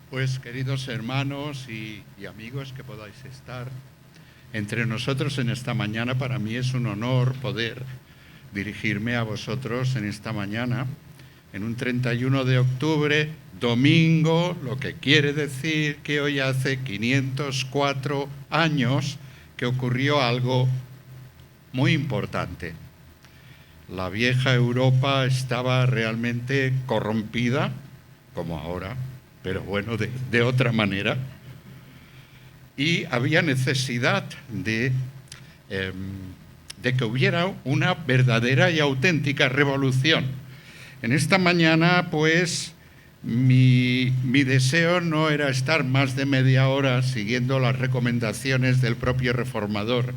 Pues queridos hermanos y amigos que podáis estar entre nosotros en esta mañana, para mí es un honor poder dirigirme a vosotros en esta mañana, en un 31 de octubre, domingo, lo que quiere decir que hoy hace 504 años que ocurrió algo muy importante. La vieja Europa estaba realmente corrompida, como ahora, pero bueno, de otra manera, y había necesidad de que hubiera una verdadera y auténtica revolución. En esta mañana, pues, mi deseo no era estar más de media hora siguiendo las recomendaciones del propio reformador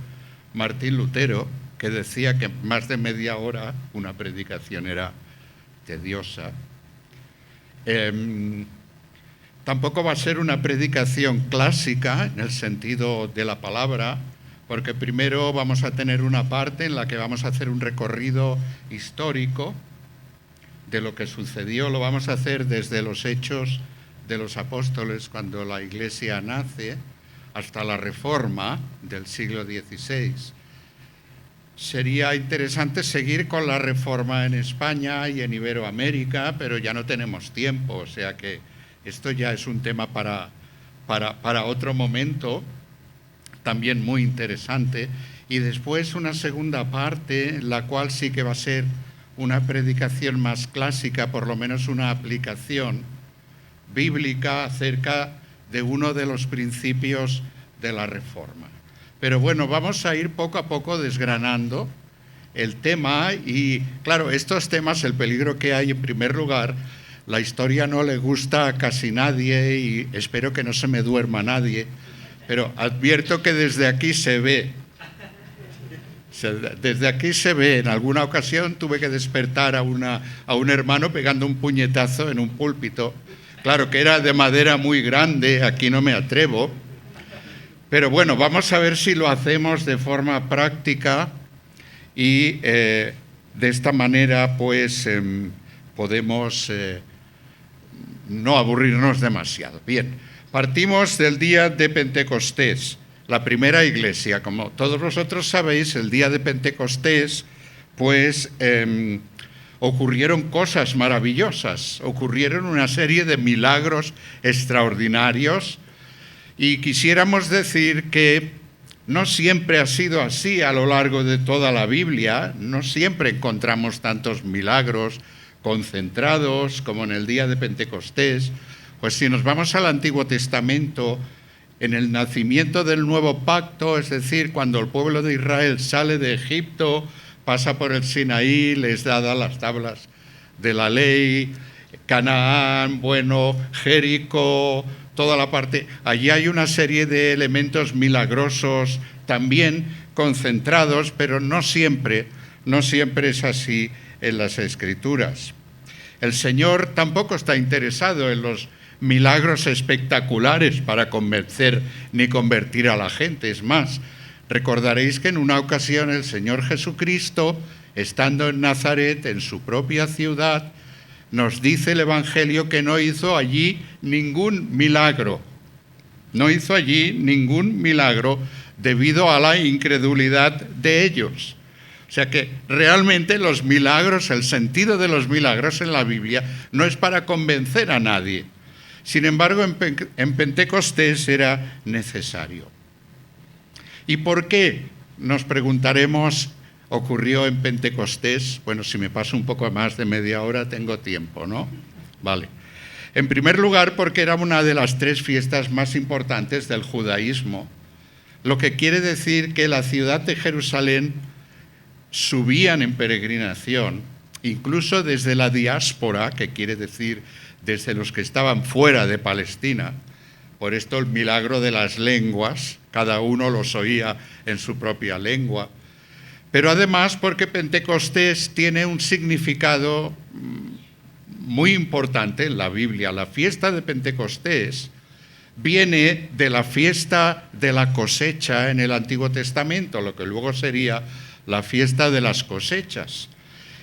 Martín Lutero, que decía que más de media hora una predicación era tediosa. Tampoco va a ser una predicación clásica en el sentido de la palabra, porque primero vamos a tener una parte en la que vamos a hacer un recorrido histórico de lo que sucedió. Lo vamos a hacer desde los Hechos de los Apóstoles, cuando la Iglesia nace, hasta la Reforma del siglo XVI. Sería interesante seguir con la Reforma en España y en Iberoamérica, pero ya no tenemos tiempo, o sea que esto ya es un tema para otro momento, también muy interesante. Y después una segunda parte, en la cual sí que va a ser una predicación más clásica, por lo menos una aplicación bíblica acerca de uno de los principios de la Reforma. Pero bueno, vamos a ir poco a poco desgranando el tema y, claro, estos temas, el peligro que hay, en primer lugar, la historia no le gusta a casi nadie y espero que no se me duerma nadie, pero advierto que desde aquí se ve. Desde aquí se ve. En alguna ocasión tuve que despertar a un hermano pegando un puñetazo en un púlpito. Claro que era de madera muy grande, aquí no me atrevo. Pero bueno, vamos a ver si lo hacemos de forma práctica y de esta manera pues podemos no aburrirnos demasiado. Bien, partimos del día de Pentecostés, la primera iglesia. Como todos vosotros sabéis, el día de Pentecostés pues ocurrieron cosas maravillosas, ocurrieron una serie de milagros extraordinarios. Y quisiéramos decir que no siempre ha sido así a lo largo de toda la Biblia, no siempre encontramos tantos milagros concentrados como en el día de Pentecostés. Pues si nos vamos al Antiguo Testamento, en el nacimiento del nuevo pacto, es decir, cuando el pueblo de Israel sale de Egipto, pasa por el Sinaí, les da las tablas de la ley, Canaán, Jericó, toda la parte, allí hay una serie de elementos milagrosos también concentrados, pero no siempre es así en las Escrituras. El Señor tampoco está interesado en los milagros espectaculares para convencer ni convertir a la gente. Es más, recordaréis que en una ocasión el Señor Jesucristo, estando en Nazaret, en su propia ciudad, nos dice el Evangelio que no hizo allí ningún milagro. No hizo allí ningún milagro debido a la incredulidad de ellos. O sea que realmente los milagros, el sentido de los milagros en la Biblia no es para convencer a nadie. Sin embargo, en Pentecostés era necesario. ¿Y por qué? Nos preguntaremos. Ocurrió en Pentecostés. Bueno, si me paso un poco más de media hora tengo tiempo, ¿no? Vale. En primer lugar, porque era una de las 3 fiestas más importantes del judaísmo, lo que quiere decir que la ciudad de Jerusalén subían en peregrinación, incluso desde la diáspora, que quiere decir desde los que estaban fuera de Palestina. Por esto el milagro de las lenguas, cada uno los oía en su propia lengua. Pero además porque Pentecostés tiene un significado muy importante en la Biblia. La fiesta de Pentecostés viene de la fiesta de la cosecha en el Antiguo Testamento, lo que luego sería la fiesta de las cosechas.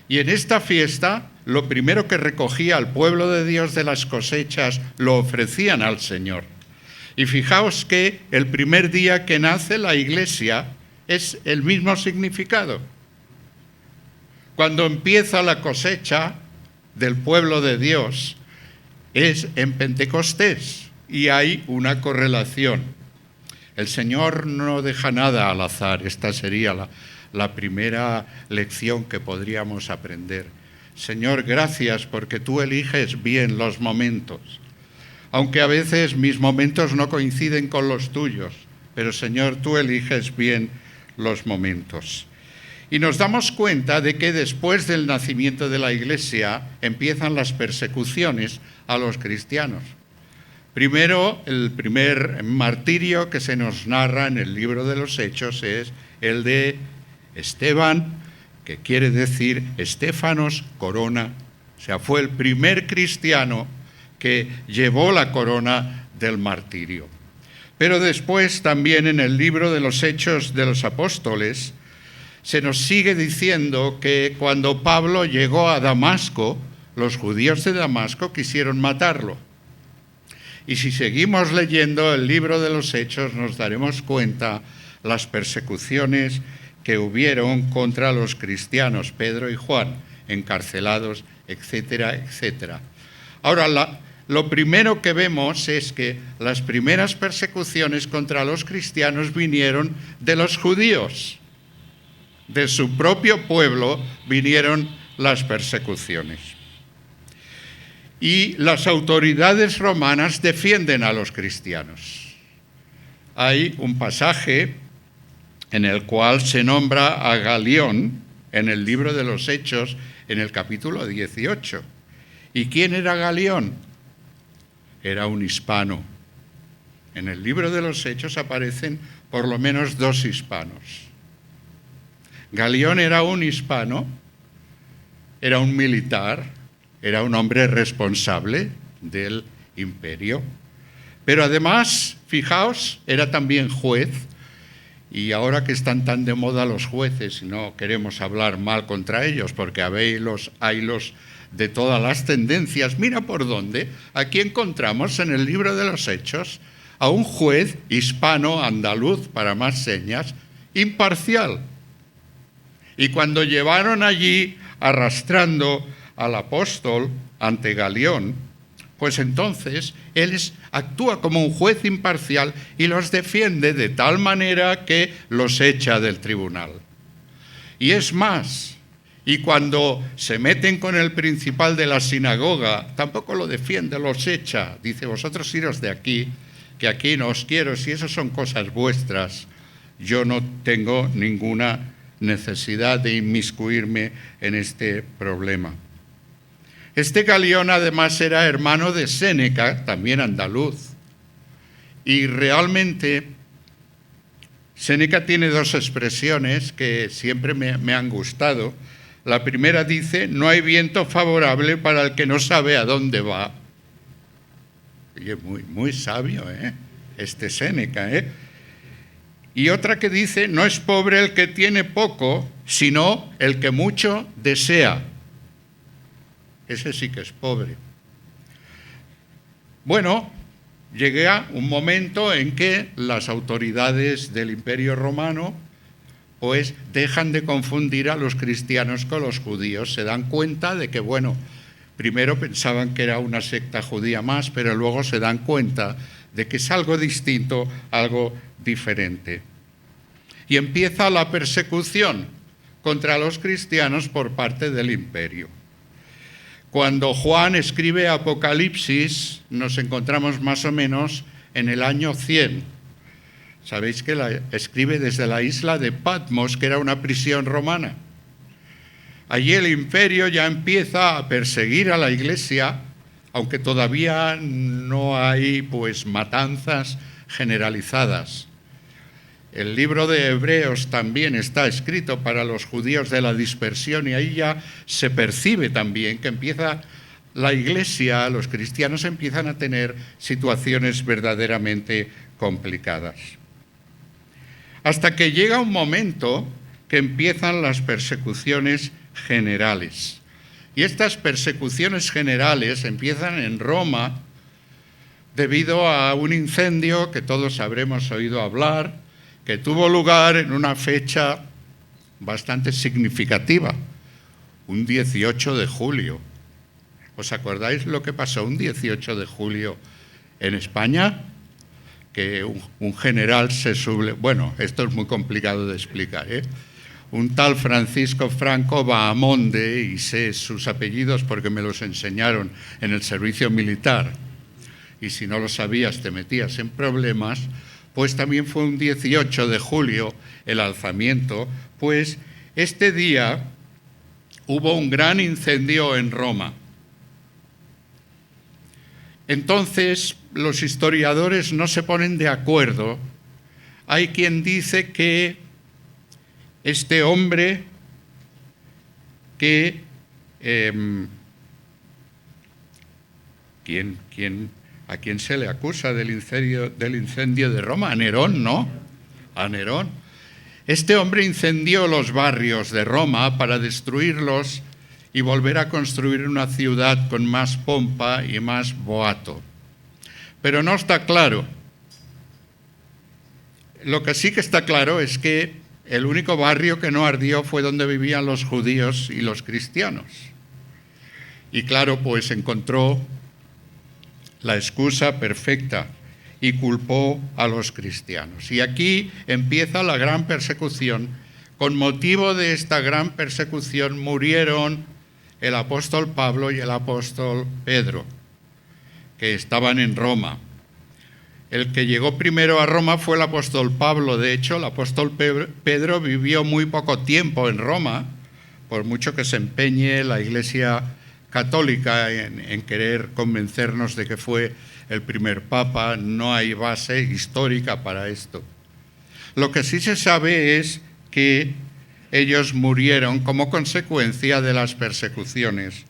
Y en esta fiesta lo primero que recogía el pueblo de Dios de las cosechas lo ofrecían al Señor. Y fijaos que el primer día que nace la Iglesia es el mismo significado. Cuando empieza la cosecha del pueblo de Dios es en Pentecostés y hay una correlación. El Señor no deja nada al azar. Esta sería la primera lección que podríamos aprender. Señor, gracias porque tú eliges bien los momentos. Aunque a veces mis momentos no coinciden con los tuyos, pero Señor, tú eliges bien los momentos. Y nos damos cuenta de que después del nacimiento de la Iglesia empiezan las persecuciones a los cristianos. Primero, el primer martirio que se nos narra en el libro de los Hechos es el de Esteban, que quiere decir Estéfanos corona. O sea, fue el primer cristiano que llevó la corona del martirio. Pero después también en el libro de los Hechos de los Apóstoles se nos sigue diciendo que cuando Pablo llegó a Damasco, los judíos de Damasco quisieron matarlo. Y si seguimos leyendo el libro de los Hechos nos daremos cuenta las persecuciones que hubieron contra los cristianos, Pedro y Juan, encarcelados, etcétera, etcétera. Ahora, lo primero que vemos es que las primeras persecuciones contra los cristianos vinieron de los judíos. De su propio pueblo vinieron las persecuciones. Y las autoridades romanas defienden a los cristianos. Hay un pasaje en el cual se nombra a Galión en el libro de los Hechos, en el capítulo 18. ¿Y quién era Galión? Era un hispano. En el libro de los Hechos aparecen por lo menos 2 hispanos. Galión era un hispano, era un militar, era un hombre responsable del imperio, pero además, fijaos, era también juez, y ahora que están tan de moda los jueces, y no queremos hablar mal contra ellos, porque hay los de todas las tendencias, mira por dónde, aquí encontramos en el libro de los Hechos a un juez hispano, andaluz, para más señas, imparcial. Y cuando llevaron allí arrastrando al apóstol ante Galión, pues entonces él actúa como un juez imparcial y los defiende de tal manera que los echa del tribunal. Y es más, y cuando se meten con el principal de la sinagoga, tampoco lo defiende, los echa. Dice, vosotros iros de aquí, que aquí no os quiero, si eso son cosas vuestras, yo no tengo ninguna necesidad de inmiscuirme en este problema. Este Galión además era hermano de Séneca, también andaluz, y realmente Séneca tiene 2 expresiones que siempre me han gustado. La primera dice, no hay viento favorable para el que no sabe a dónde va. Oye, muy sabio, este Séneca, Y otra que dice, no es pobre el que tiene poco, sino el que mucho desea. Ese sí que es pobre. Bueno, llega un momento en que las autoridades del Imperio Romano pues dejan de confundir a los cristianos con los judíos. Se dan cuenta de que, bueno, primero pensaban que era una secta judía más, pero luego se dan cuenta de que es algo distinto, algo diferente. Y empieza la persecución contra los cristianos por parte del imperio. Cuando Juan escribe Apocalipsis, nos encontramos más o menos en el año 100. Sabéis que la escribe desde la isla de Patmos, que era una prisión romana. Allí el imperio ya empieza a perseguir a la iglesia, aunque todavía no hay pues matanzas generalizadas. El libro de Hebreos también está escrito para los judíos de la dispersión y ahí ya se percibe también que empieza la iglesia, los cristianos empiezan a tener situaciones verdaderamente complicadas. Hasta que llega un momento que empiezan las persecuciones generales. Y estas persecuciones generales empiezan en Roma debido a un incendio que todos habremos oído hablar, que tuvo lugar en una fecha bastante significativa, un 18 de julio. ¿Os acordáis lo que pasó un 18 de julio en España? Que un general se sublevó. Bueno, esto es muy complicado de explicar, ¿eh? Un tal Francisco Franco Bahamonde, y sé sus apellidos porque me los enseñaron en el servicio militar, y si no lo sabías te metías en problemas, pues también fue un 18 de julio el alzamiento, pues este día hubo un gran incendio en Roma. Entonces, los historiadores no se ponen de acuerdo. Hay quien dice que este hombre que... ¿A quién se le acusa del incendio de Roma? A Nerón, ¿no? A Nerón. Este hombre incendió los barrios de Roma para destruirlos y volver a construir una ciudad con más pompa y más boato. Pero no está claro. Lo que sí que está claro es que el único barrio que no ardió fue donde vivían los judíos y los cristianos. Y claro, pues encontró la excusa perfecta y culpó a los cristianos. Y aquí empieza la gran persecución. Con motivo de esta gran persecución murieron el apóstol Pablo y el apóstol Pedro, que estaban en Roma. El que llegó primero a Roma fue el apóstol Pablo. De hecho, el apóstol Pedro vivió muy poco tiempo en Roma, por mucho que se empeñe la Iglesia católica en querer convencernos de que fue el primer papa. No hay base histórica para esto. Lo que sí se sabe es que ellos murieron como consecuencia de las persecuciones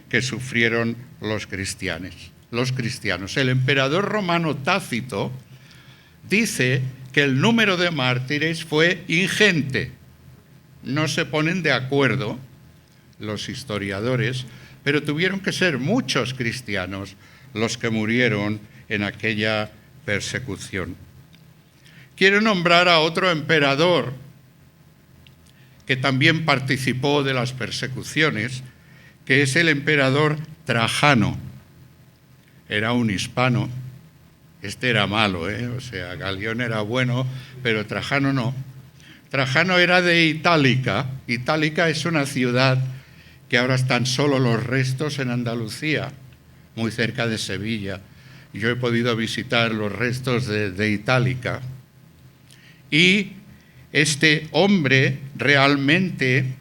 que sufrieron los cristianos. El emperador romano Tácito dice que el número de mártires fue ingente. No se ponen de acuerdo los historiadores, pero tuvieron que ser muchos cristianos los que murieron en aquella persecución. Quiero nombrar a otro emperador que también participó de las persecuciones, que es el emperador Trajano. Era un hispano. Este era malo, ¿eh? O sea, Galión era bueno, pero Trajano no. Trajano era de Itálica. Itálica es una ciudad que ahora están solo los restos en Andalucía, muy cerca de Sevilla. Yo he podido visitar los restos de Itálica. Y este hombre realmente,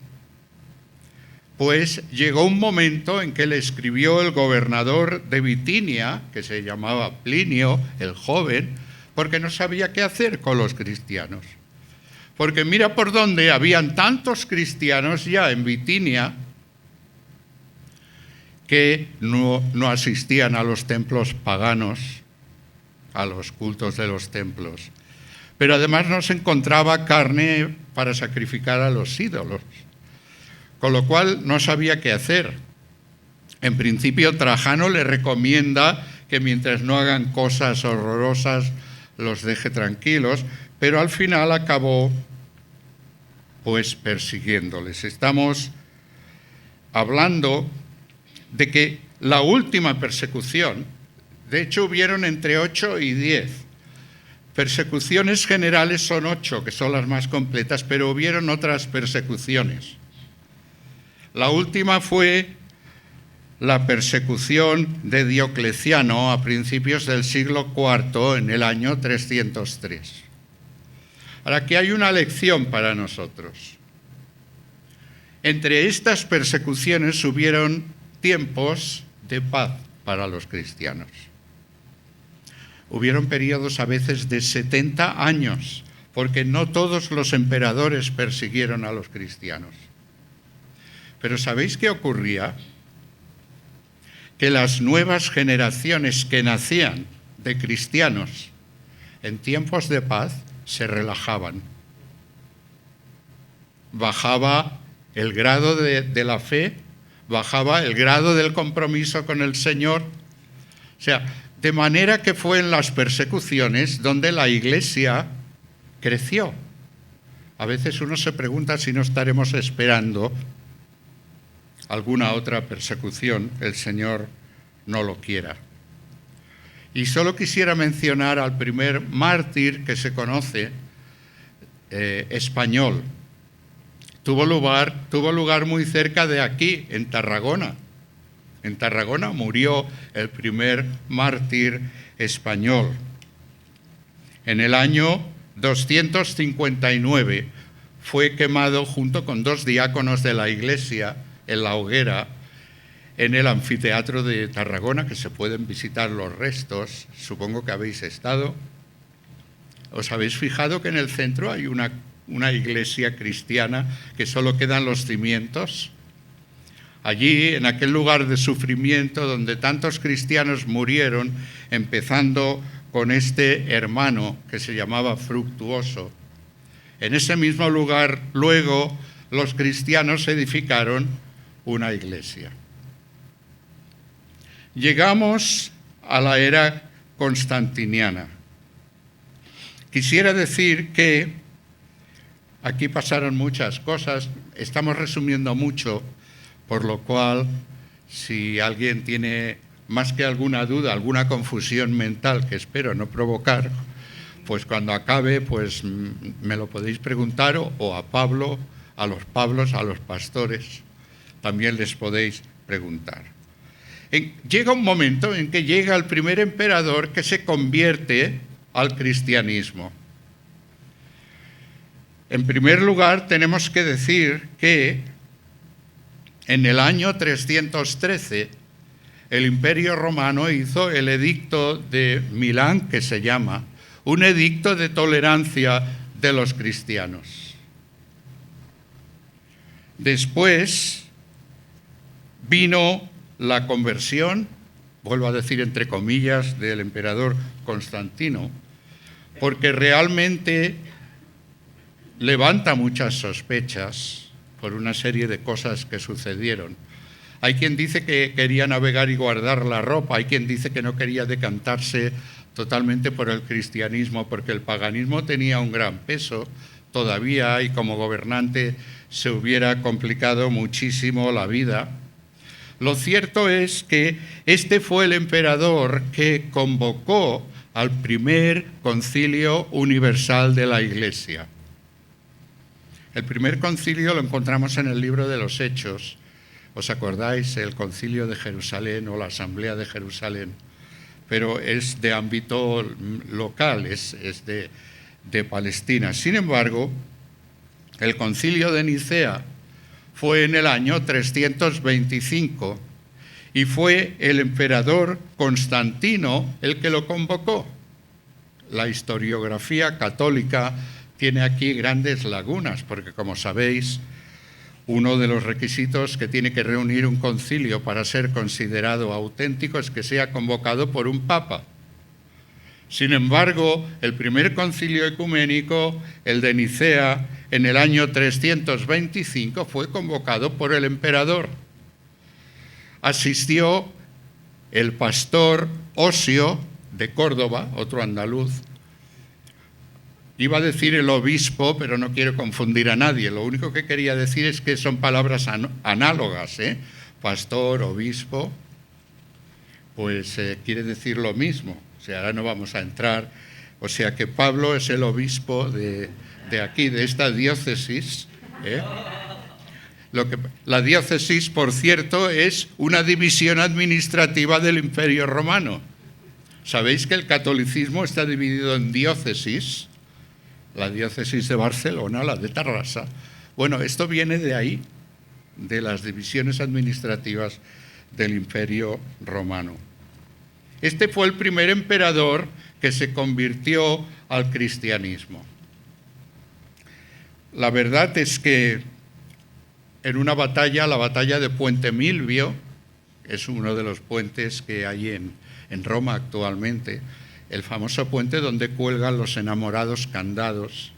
pues llegó un momento en que le escribió el gobernador de Bitinia, que se llamaba Plinio el joven, porque no sabía qué hacer con los cristianos. Porque mira por dónde habían tantos cristianos ya en Bitinia que no asistían a los templos paganos, a los cultos de los templos. Pero además no se encontraba carne para sacrificar a los ídolos, con lo cual no sabía qué hacer. En principio, Trajano le recomienda que mientras no hagan cosas horrorosas los deje tranquilos, pero al final acabó pues persiguiéndoles. Estamos hablando de que la última persecución, de hecho hubieron entre 8 y 10. Persecuciones generales son 8, que son las más completas, pero hubieron otras persecuciones. La última fue la persecución de Diocleciano a principios del siglo IV, en el año 303. Ahora, aquí hay una lección para nosotros. Entre estas persecuciones hubieron tiempos de paz para los cristianos. Hubieron periodos a veces de 70 años, porque no todos los emperadores persiguieron a los cristianos. Pero ¿sabéis qué ocurría? Que las nuevas generaciones que nacían de cristianos en tiempos de paz se relajaban. Bajaba el grado de la fe, bajaba el grado del compromiso con el Señor. O sea, de manera que fue en las persecuciones donde la Iglesia creció. A veces uno se pregunta si no estaremos esperando alguna otra persecución, el Señor no lo quiera. Y solo quisiera mencionar al primer mártir que se conoce, español. Tuvo lugar muy cerca de aquí, en Tarragona. En Tarragona murió el primer mártir español. En el año 259 fue quemado junto con 2 diáconos de la Iglesia en la hoguera en el anfiteatro de Tarragona, que se pueden visitar los restos. Supongo que habéis estado. ¿Os habéis fijado que en el centro hay una iglesia cristiana que solo quedan los cimientos? Allí, en aquel lugar de sufrimiento donde tantos cristianos murieron, empezando con este hermano que se llamaba Fructuoso. En ese mismo lugar, luego, los cristianos edificaron una iglesia. Llegamos a la era constantiniana. Quisiera decir que aquí pasaron muchas cosas, estamos resumiendo mucho, por lo cual, si alguien tiene más que alguna duda, alguna confusión mental, que espero no provocar, pues cuando acabe, pues me lo podéis preguntar, o a Pablo, a los Pablos, a los pastores, también les podéis preguntar. Llega un momento en que llega el primer emperador que se convierte al cristianismo. En primer lugar, tenemos que decir que en el año 313 el Imperio Romano hizo el edicto de Milán, que se llama un edicto de tolerancia de los cristianos. Después vino la conversión, vuelvo a decir entre comillas, del emperador Constantino, porque realmente levanta muchas sospechas por una serie de cosas que sucedieron. Hay quien dice que quería navegar y guardar la ropa, hay quien dice que no quería decantarse totalmente por el cristianismo porque el paganismo tenía un gran peso todavía y como gobernante se hubiera complicado muchísimo la vida. Lo cierto es que este fue el emperador que convocó al primer concilio universal de la Iglesia. El primer concilio lo encontramos en el libro de los Hechos. ¿Os acordáis? El concilio de Jerusalén o la asamblea de Jerusalén. Pero es de ámbito local, es de Palestina. Sin embargo, el concilio de Nicea fue en el año 325 y fue el emperador Constantino el que lo convocó. La historiografía católica tiene aquí grandes lagunas, porque como sabéis, uno de los requisitos que tiene que reunir un concilio para ser considerado auténtico es que sea convocado por un papa. Sin embargo, el primer concilio ecuménico, el de Nicea, en el año 325, fue convocado por el emperador. Asistió el pastor Osio de Córdoba, otro andaluz. Iba a decir el obispo, pero no quiero confundir a nadie. Lo único que quería decir es que son palabras análogas, ¿eh? Pastor, obispo, pues quiere decir lo mismo. O sea, ahora no vamos a entrar. O sea que Pablo es el obispo de aquí, de esta diócesis. La diócesis, por cierto, es una división administrativa del Imperio Romano. ¿Sabéis que el catolicismo está dividido en diócesis? La diócesis de Barcelona, la de Tarrasa. Bueno, esto viene de ahí, de las divisiones administrativas del Imperio Romano. Este fue el primer emperador que se convirtió al cristianismo. La verdad es que en una batalla, la batalla de Puente Milvio, es uno de los puentes que hay en Roma actualmente, el famoso puente donde cuelgan los enamorados candados.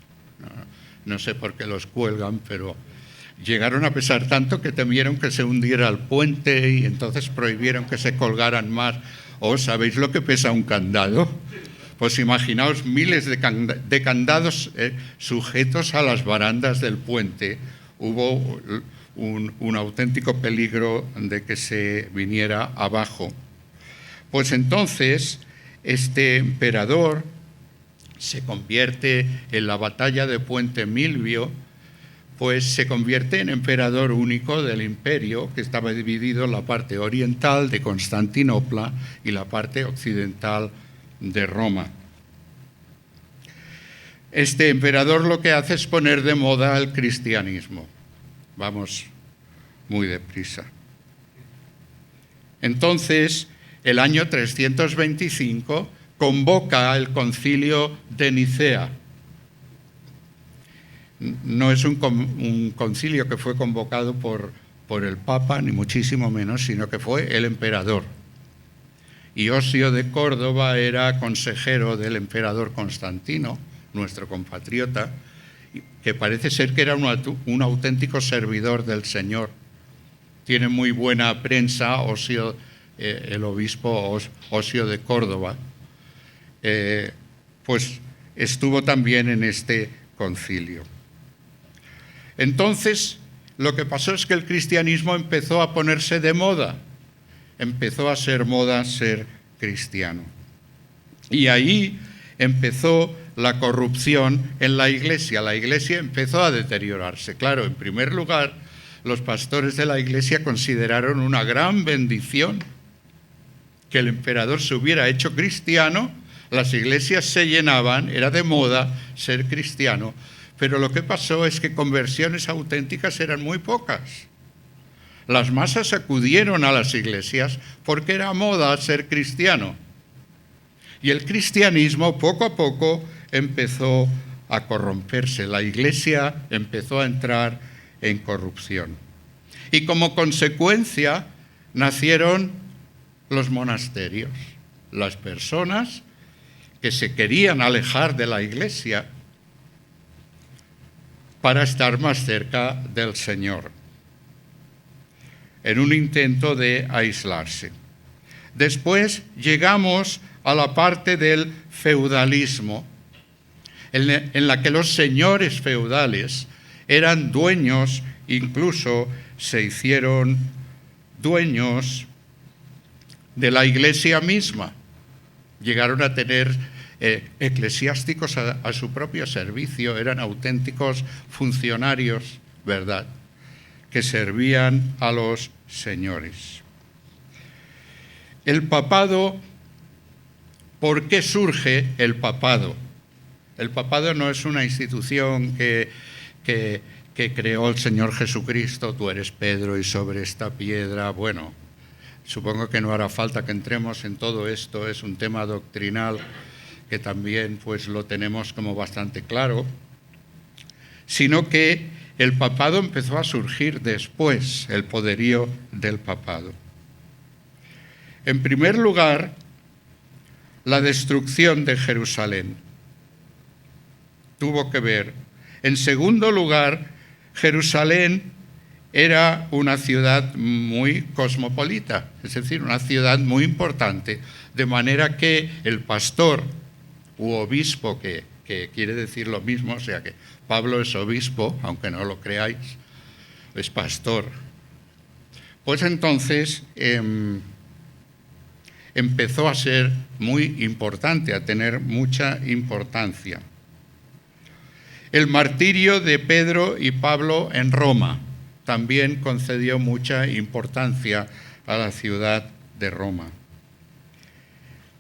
No sé por qué los cuelgan, pero llegaron a pesar tanto que temieron que se hundiera el puente y entonces prohibieron que se colgaran más. ¿O sabéis lo que pesa un candado? Pues imaginaos miles de candados sujetos a las barandas del puente. Hubo un auténtico peligro de que se viniera abajo. Pues entonces este emperador se convierte en la batalla de Puente Milvio, pues se convierte en emperador único del imperio, que estaba dividido en la parte oriental de Constantinopla y la parte occidental de Roma. Este emperador lo que hace es poner de moda el cristianismo. Vamos muy deprisa. Entonces, el año 325 convoca el concilio de Nicea. No es un concilio que fue convocado por el Papa, ni muchísimo menos, sino que fue el emperador. Y Osio de Córdoba era consejero del emperador Constantino, nuestro compatriota, que parece ser que era un auténtico servidor del Señor. Tiene muy buena prensa Osio, el obispo Osio de Córdoba. Pues estuvo también en este concilio. Entonces, lo que pasó es que el cristianismo empezó a ponerse de moda, empezó a ser moda ser cristiano. Y ahí empezó la corrupción en la Iglesia empezó a deteriorarse. Claro, en primer lugar, los pastores de la Iglesia consideraron una gran bendición que el emperador se hubiera hecho cristiano. Las iglesias se llenaban, era de moda ser cristiano, pero lo que pasó es que conversiones auténticas eran muy pocas. Las masas acudieron a las iglesias porque era moda ser cristiano. Y el cristianismo poco a poco empezó a corromperse. La iglesia empezó a entrar en corrupción. Y como consecuencia nacieron los monasterios, las personas que se querían alejar de la iglesia para estar más cerca del Señor, en un intento de aislarse. Después llegamos a la parte del feudalismo, en la que los señores feudales eran dueños, incluso se hicieron dueños de la iglesia misma. Llegaron a tener eclesiásticos a su propio servicio, eran auténticos funcionarios, ¿verdad?, que servían a los señores. El papado, ¿por qué surge el papado? El papado no es una institución que creó el Señor Jesucristo. Tú eres Pedro y sobre esta piedra. Bueno, supongo que no hará falta que entremos en todo esto. Es un tema doctrinal que también pues lo tenemos como bastante claro. Sino que el papado empezó a surgir después, el poderío del papado. En primer lugar, la destrucción de Jerusalén tuvo que ver. En segundo lugar, Jerusalén era una ciudad muy cosmopolita, es decir, una ciudad muy importante, de manera que el pastor u obispo, que quiere decir lo mismo, o sea que Pablo es obispo, aunque no lo creáis, es pastor. Pues entonces empezó a ser muy importante, a tener mucha importancia. El martirio de Pedro y Pablo en Roma también concedió mucha importancia a la ciudad de Roma.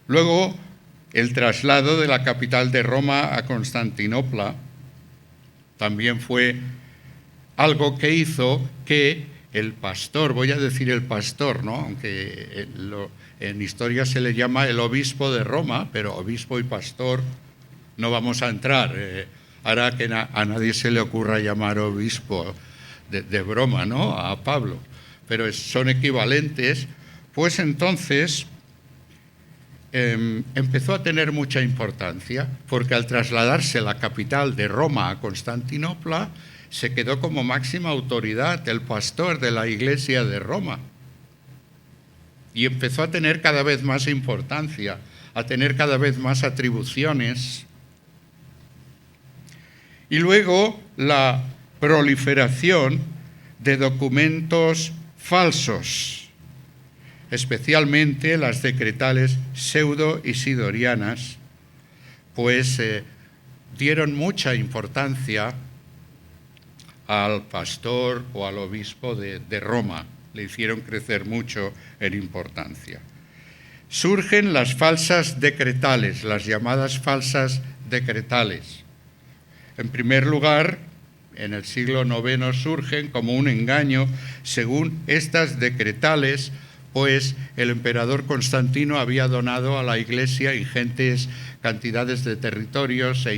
Luego, el traslado de la capital de Roma a Constantinopla también fue algo que hizo que el pastor, voy a decir el pastor, ¿no?, aunque en historia se le llama el obispo de Roma, pero obispo y pastor no vamos a entrar. Hará que a nadie se le ocurra llamar obispo de broma, ¿no?, a Pablo, pero son equivalentes. Pues entonces empezó a tener mucha importancia, porque al trasladarse la capital de Roma a Constantinopla, se quedó como máxima autoridad, el pastor de la Iglesia de Roma. Y empezó a tener cada vez más importancia, a tener cada vez más atribuciones. Y luego la proliferación de documentos falsos, especialmente las decretales pseudo-isidorianas, pues dieron mucha importancia al pastor o al obispo de Roma. Le hicieron crecer mucho en importancia. Surgen las falsas decretales, las llamadas falsas decretales. En primer lugar, en el siglo IX surgen como un engaño. Según estas decretales, pues el emperador Constantino había donado a la Iglesia ingentes cantidades de territorios e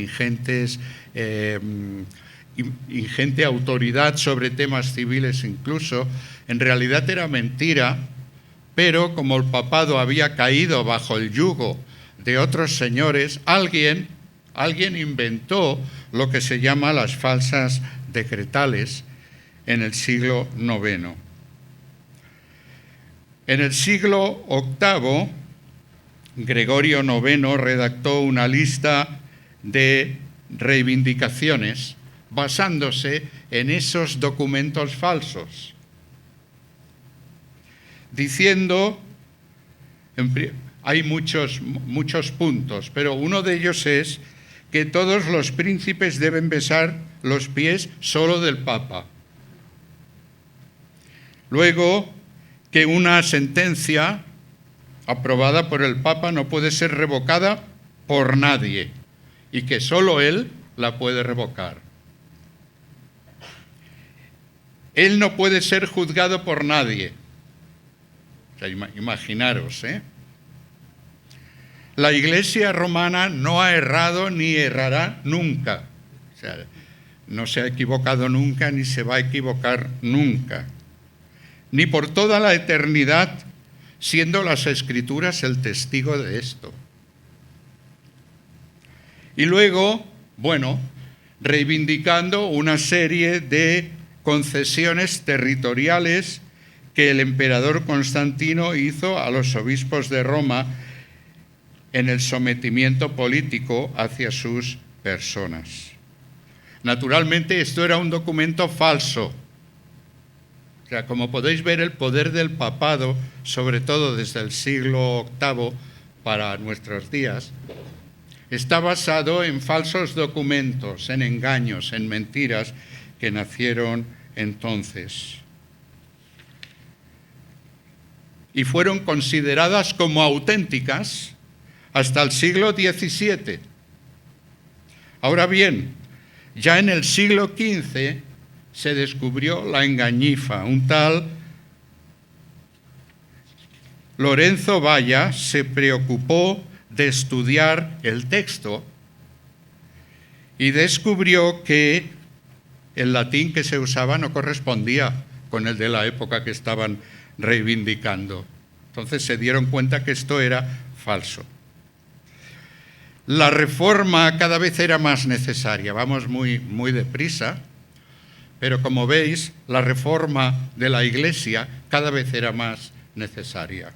ingente autoridad sobre temas civiles incluso. En realidad era mentira, pero como el papado había caído bajo el yugo de otros señores, alguien inventó lo que se llama las falsas decretales en el siglo IX. En el siglo VIII, Gregorio IX redactó una lista de reivindicaciones basándose en esos documentos falsos, diciendo, hay muchos puntos, pero uno de ellos es que todos los príncipes deben besar los pies solo del Papa. Luego, que una sentencia aprobada por el Papa no puede ser revocada por nadie y que solo él la puede revocar. Él no puede ser juzgado por nadie. O sea, imaginaros, ¿eh? La Iglesia romana no ha errado ni errará nunca. O sea, no se ha equivocado nunca ni se va a equivocar nunca. Ni por toda la eternidad, siendo las Escrituras el testigo de esto. Y luego, reivindicando una serie de concesiones territoriales que el emperador Constantino hizo a los obispos de Roma en el sometimiento político hacia sus personas. Naturalmente, esto era un documento falso. O sea, como podéis ver, el poder del papado, sobre todo desde el siglo VIII para nuestros días, está basado en falsos documentos, en engaños, en mentiras que nacieron entonces. Y fueron consideradas como auténticas hasta el siglo XVII. Ahora bien, ya en el siglo XV se descubrió la engañifa. Un tal Lorenzo Valla se preocupó de estudiar el texto y descubrió que el latín que se usaba no correspondía con el de la época que estaban reivindicando. Entonces se dieron cuenta que esto era falso. La reforma cada vez era más necesaria. Vamos muy deprisa, pero como veis, la reforma de la Iglesia cada vez era más necesaria.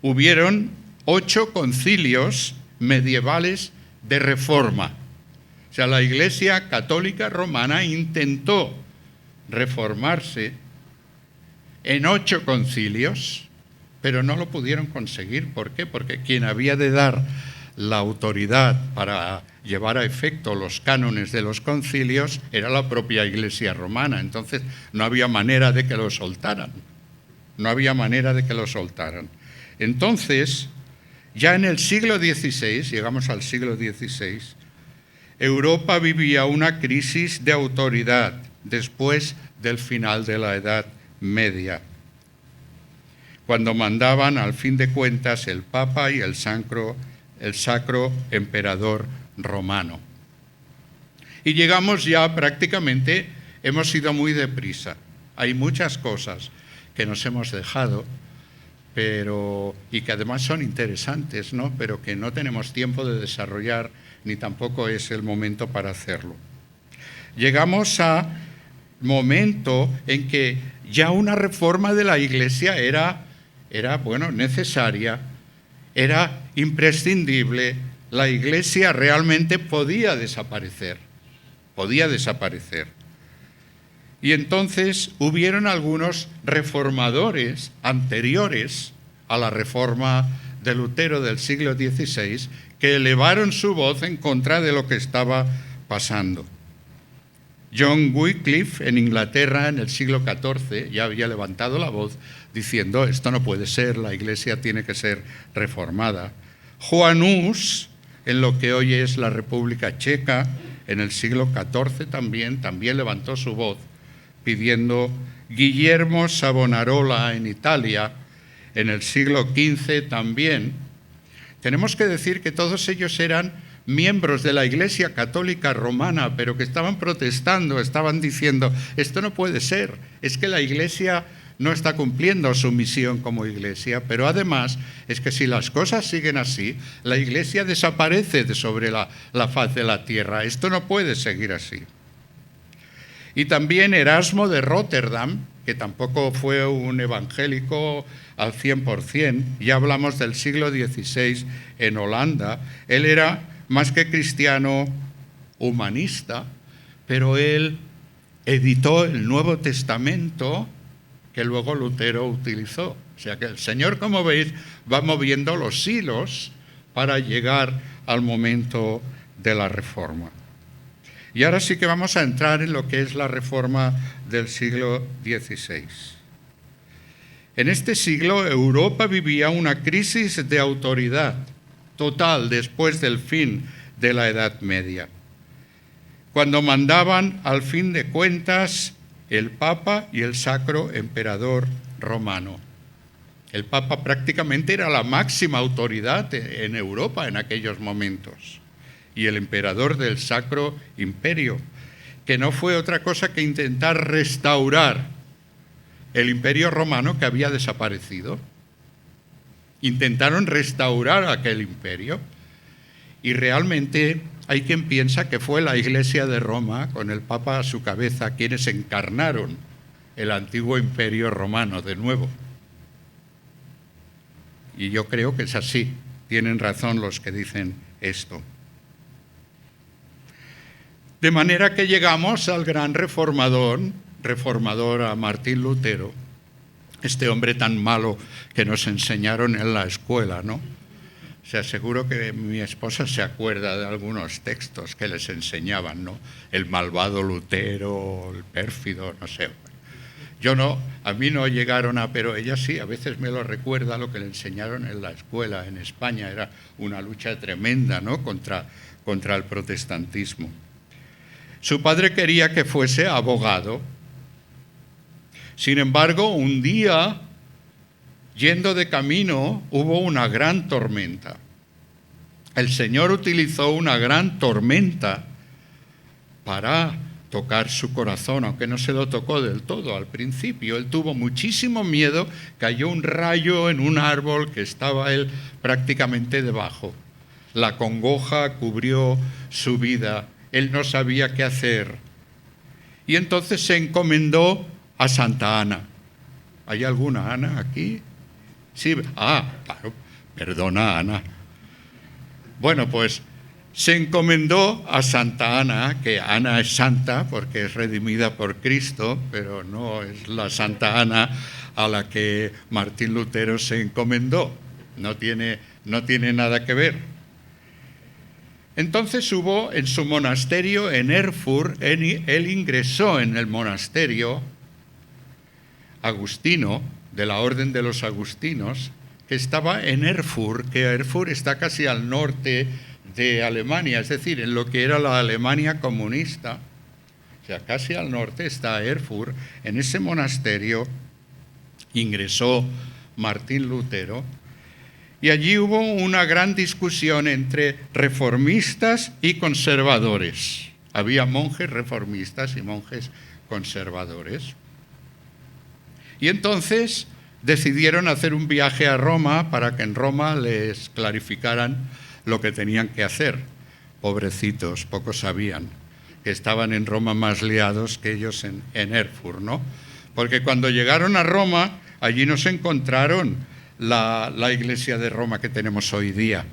Hubieron 8 concilios medievales de reforma. O sea, la Iglesia católica romana intentó reformarse en 8 concilios, pero no lo pudieron conseguir. ¿Por qué? Porque quien había de dar la autoridad para llevar a efecto los cánones de los concilios era la propia Iglesia romana. Entonces no había manera de que lo soltaran. No había manera de que lo soltaran. Entonces, ya en el siglo XVI, llegamos al siglo XVI, Europa vivía una crisis de autoridad después del final de la Edad Media, cuando mandaban, al fin de cuentas, el Papa y el Sacro Emperador Romano. Y llegamos ya prácticamente, hemos ido muy deprisa. Hay muchas cosas que nos hemos dejado, y que además son interesantes, ¿no? Pero que no tenemos tiempo de desarrollar, ni tampoco es el momento para hacerlo. llegamos a momento en que ya una reforma de la Iglesia era necesaria, era imprescindible. La Iglesia realmente podía desaparecer. Y entonces hubieron algunos reformadores anteriores a la reforma de Lutero del siglo XVI que elevaron su voz en contra de lo que estaba pasando. John Wycliffe en Inglaterra en el siglo XIV ya había levantado la voz diciendo: esto no puede ser, la Iglesia tiene que ser reformada. Juan Hus, en lo que hoy es la República Checa, en el siglo XIV también levantó su voz pidiendo. Guillermo Savonarola en Italia, en el siglo XV también. Tenemos que decir que todos ellos eran miembros de la Iglesia Católica Romana, pero que estaban protestando, estaban diciendo: esto no puede ser, es que la Iglesia no está cumpliendo su misión como Iglesia, pero además es que si las cosas siguen así, la Iglesia desaparece de sobre la faz de la tierra. Esto no puede seguir así. Y también Erasmo de Rotterdam, que tampoco fue un evangélico al 100%, ya hablamos del siglo XVI en Holanda. Él era más que cristiano, humanista, pero él editó el Nuevo Testamento que luego Lutero utilizó. O sea que el Señor, como veis, va moviendo los hilos para llegar al momento de la Reforma. Y ahora sí que vamos a entrar en lo que es la Reforma del siglo XVI. En este siglo, Europa vivía una crisis de autoridad total después del fin de la Edad Media, cuando mandaban, al fin de cuentas, el Papa y el Sacro Emperador Romano. El Papa prácticamente era la máxima autoridad en Europa en aquellos momentos, y el emperador del Sacro Imperio, que no fue otra cosa que intentar restaurar el Imperio Romano que había desaparecido. Intentaron restaurar aquel imperio y realmente hay quien piensa que fue la Iglesia de Roma, con el Papa a su cabeza, quienes encarnaron el antiguo Imperio Romano de nuevo. Y yo creo que es así, tienen razón los que dicen esto. De manera que llegamos al gran reformador a Martín Lutero, este hombre tan malo que nos enseñaron en la escuela, ¿no? O sea, seguro que mi esposa se acuerda de algunos textos que les enseñaban, ¿no? El malvado Lutero, el pérfido, no sé. Yo no, a mí no llegaron pero ella sí, a veces me lo recuerda lo que le enseñaron en la escuela en España. Era una lucha tremenda, ¿no? contra el protestantismo. Su padre quería que fuese abogado. Sin embargo, un día, yendo de camino, hubo una gran tormenta. El Señor utilizó una gran tormenta para tocar su corazón, aunque no se lo tocó del todo al principio. Él tuvo muchísimo miedo, cayó un rayo en un árbol que estaba él prácticamente debajo. La congoja cubrió su vida. Él no sabía qué hacer. Y entonces se encomendó a Santa Ana. ¿Hay alguna Ana aquí? Sí. Claro. Perdona, Ana. Bueno, pues se encomendó a Santa Ana, que Ana es santa porque es redimida por Cristo, pero no es la Santa Ana a la que Martín Lutero se encomendó. No tiene nada que ver. Entonces hubo en su monasterio en Erfurt, él ingresó en el monasterio agustino, de la Orden de los Agustinos, que estaba en Erfurt, que Erfurt está casi al norte de Alemania, es decir, en lo que era la Alemania comunista. O sea, casi al norte está Erfurt. En ese monasterio ingresó Martín Lutero. Y allí hubo una gran discusión entre reformistas y conservadores. Había monjes reformistas y monjes conservadores. Y entonces decidieron hacer un viaje a Roma para que en Roma les clarificaran lo que tenían que hacer. Pobrecitos, pocos sabían que estaban en Roma más liados que ellos en Erfurt, ¿no? Porque cuando llegaron a Roma, allí no se encontraron la iglesia de Roma que tenemos hoy día.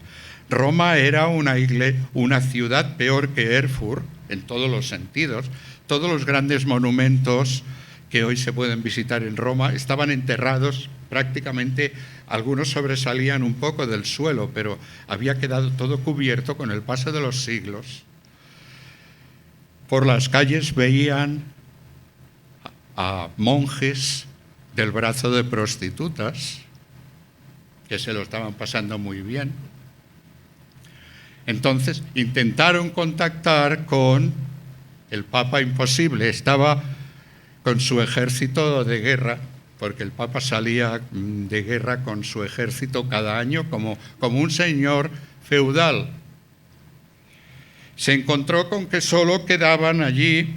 Roma era una ciudad peor que Erfurt en todos los sentidos. Todos los grandes monumentos que hoy se pueden visitar en Roma estaban enterrados prácticamente, algunos sobresalían un poco del suelo, pero había quedado todo cubierto con el paso de los siglos. Por las calles veían a monjes del brazo de prostitutas que se lo estaban pasando muy bien. Entonces intentaron contactar con el Papa, imposible, estaba con su ejército de guerra, porque el Papa salía de guerra con su ejército cada año como un señor feudal. Se encontró con que solo quedaban allí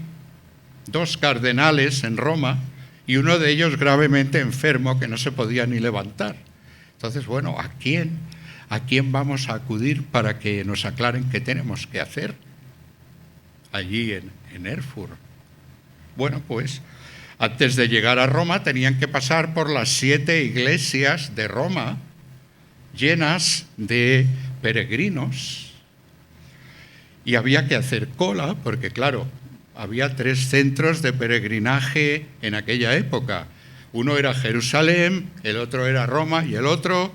2 cardenales en Roma y uno de ellos gravemente enfermo que no se podía ni levantar. Entonces, bueno, ¿a quién vamos a acudir para que nos aclaren qué tenemos que hacer allí en Erfurt? Bueno, pues antes de llegar a Roma tenían que pasar por las 7 iglesias de Roma llenas de peregrinos. Y había que hacer cola porque, claro, había 3 centros de peregrinaje en aquella época. Uno era Jerusalén, el otro era Roma y el otro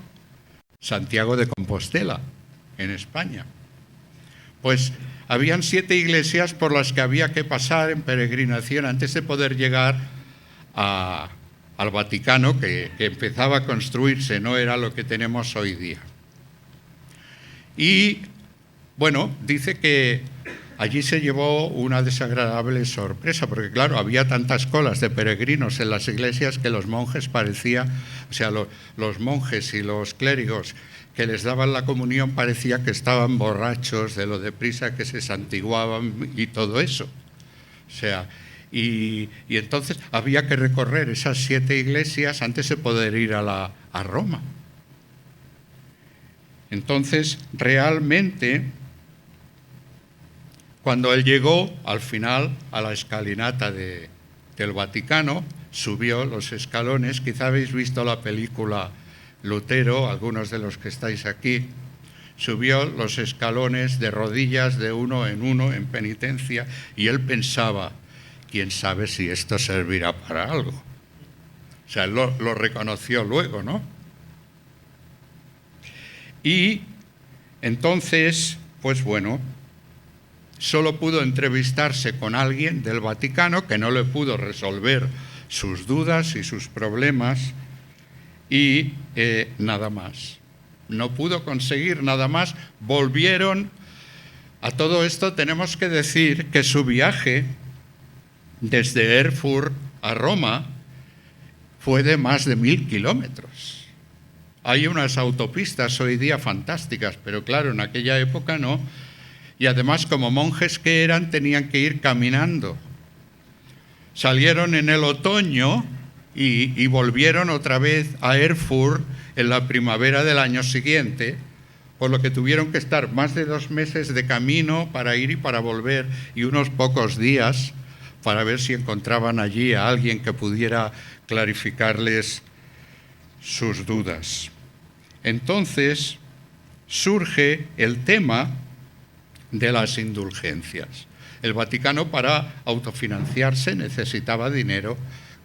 Santiago de Compostela, en España. Pues habían 7 iglesias por las que había que pasar en peregrinación antes de poder llegar al Vaticano, que empezaba a construirse, no era lo que tenemos hoy día. Y bueno, dice que allí se llevó una desagradable sorpresa, porque claro, había tantas colas de peregrinos en las iglesias que los monjes los monjes y los clérigos que les daban la comunión parecía que estaban borrachos de lo deprisa que se santiguaban y todo eso. Y entonces había que recorrer esas 7 iglesias antes de poder ir a Roma. Entonces, realmente, cuando él llegó al final a la escalinata del Vaticano, subió los escalones. Quizá habéis visto la película Lutero, algunos de los que estáis aquí. Subió los escalones de rodillas de uno en penitencia, y él pensaba, quién sabe si esto servirá para algo. O sea, él lo reconoció luego, ¿no? Y entonces, pues bueno, solo pudo entrevistarse con alguien del Vaticano que no le pudo resolver sus dudas y sus problemas y nada más. No pudo conseguir nada más. Volvieron. A todo esto tenemos que decir que su viaje desde Erfurt a Roma fue de más de 1000 kilómetros. Hay unas autopistas hoy día fantásticas, pero claro, en aquella época no. Y además, como monjes que eran, tenían que ir caminando. Salieron en el otoño y volvieron otra vez a Erfurt en la primavera del año siguiente, por lo que tuvieron que estar más de 2 meses de camino para ir y para volver, y unos pocos días para ver si encontraban allí a alguien que pudiera clarificarles sus dudas. Entonces surge el tema de las indulgencias. El Vaticano, para autofinanciarse, necesitaba dinero.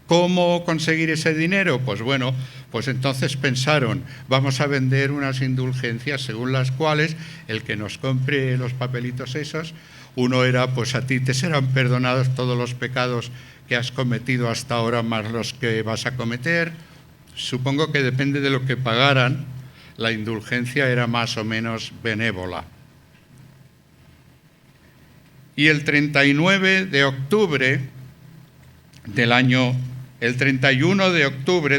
¿Cómo conseguir ese dinero? Pues bueno, pues entonces pensaron, vamos a vender unas indulgencias según las cuales el que nos compre los papelitos esos, uno era, pues a ti te serán perdonados todos los pecados que has cometido hasta ahora más los que vas a cometer. Supongo que depende de lo que pagaran, la indulgencia era más o menos benévola. Y el 31 de octubre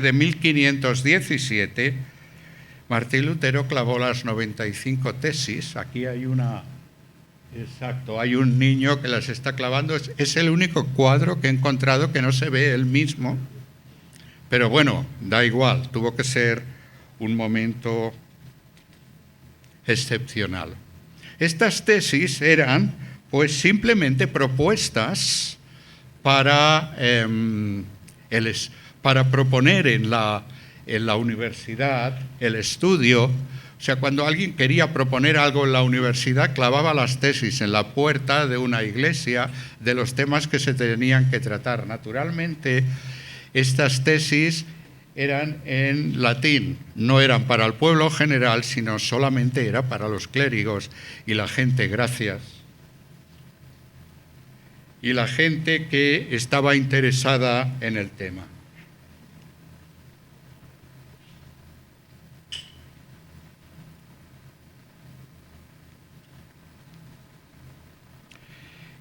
de 1517, Martín Lutero clavó las 95 tesis. Aquí hay hay un niño que las está clavando. Es el único cuadro que he encontrado que no se ve él mismo. Pero bueno, da igual, tuvo que ser un momento excepcional. Estas tesis eran Pues simplemente propuestas para, para proponer en la universidad el estudio. O sea, cuando alguien quería proponer algo en la universidad, clavaba las tesis en la puerta de una iglesia de los temas que se tenían que tratar. Naturalmente, estas tesis eran en latín, no eran para el pueblo general, sino solamente era para los clérigos y la gente, gracias. Y la gente que estaba interesada en el tema.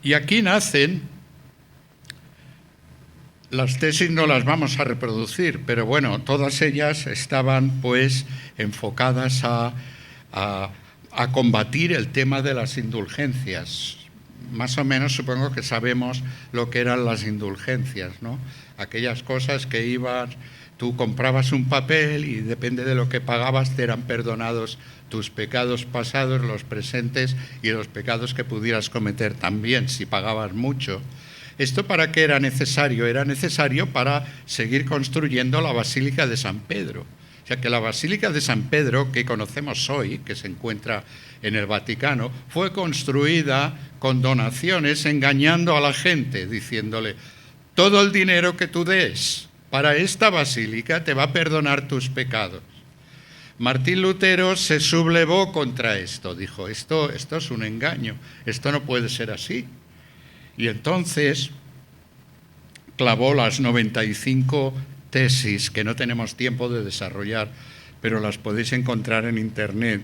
Y aquí nacen, las tesis no las vamos a reproducir, pero bueno, todas ellas estaban pues enfocadas a combatir el tema de las indulgencias. Más o menos supongo que sabemos lo que eran las indulgencias, ¿no? Aquellas cosas que iban, tú comprabas un papel y depende de lo que pagabas te eran perdonados tus pecados pasados, los presentes y los pecados que pudieras cometer también si pagabas mucho. ¿Esto para qué era necesario? Era necesario para seguir construyendo la Basílica de San Pedro. O sea que la Basílica de San Pedro, que conocemos hoy, que se encuentra en el Vaticano, fue construida con donaciones, engañando a la gente, diciéndole, todo el dinero que tú des para esta basílica te va a perdonar tus pecados. Martín Lutero se sublevó contra esto, dijo, esto es un engaño, esto no puede ser así. Y entonces clavó las 95 tesis que no tenemos tiempo de desarrollar, pero las podéis encontrar en internet.